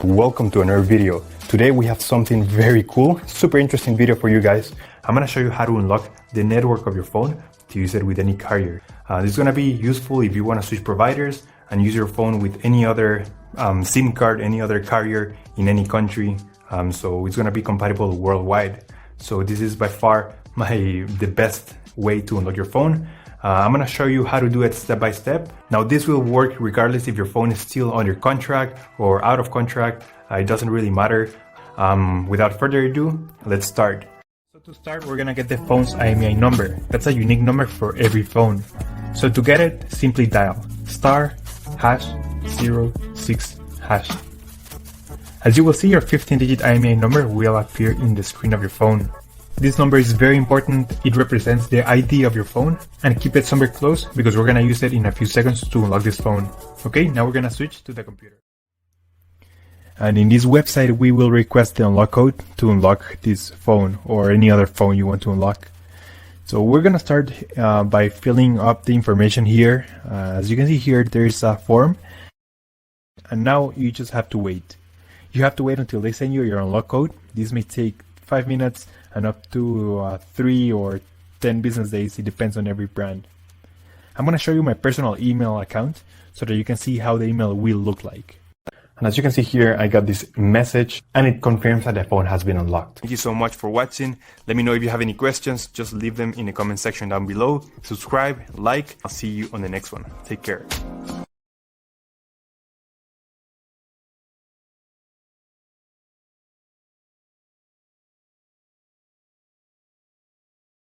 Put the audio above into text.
Welcome to another video. Today we have something very cool, super interesting video for you guys. I'm gonna show you how to unlock the network of your phone to use it with any carrier. This is gonna be useful if you wanna switch providers and use your phone with any other SIM card, any other carrier in any country. So it's gonna be compatible worldwide. So this is by far the best way to unlock your phone. I'm gonna show you how to do it step by step. Now this will work regardless if your phone is still under contract or out of contract. It doesn't really matter. Without further ado, let's start. So to start, we're gonna get the phone's IMEI number. That's a unique number for every phone. So to get it, simply dial *#06#. As you will see, your 15-digit IMEI number will appear in the screen of your phone. This number is very important. It represents the ID of your phone, and keep it somewhere close because we're gonna use it in a few seconds to unlock this phone. Okay, now we're gonna switch to the computer. And in this website, we will request the unlock code to unlock this phone or any other phone you want to unlock. So we're gonna start by filling up the information here. As you can see here, there's a form, and now you just have to wait. You have to wait until they send you your unlock code. This may take 5 minutes and up to 3 or 10 business days. It depends on every brand. I'm going to show you my personal email account so that you can see how the email will look like. And as you can see here, I got this message and it confirms that the phone has been unlocked. Thank you so much for watching. Let me know if you have any questions. Just leave them in the comment section down below. Subscribe, like. I'll see you on the next one. Take care.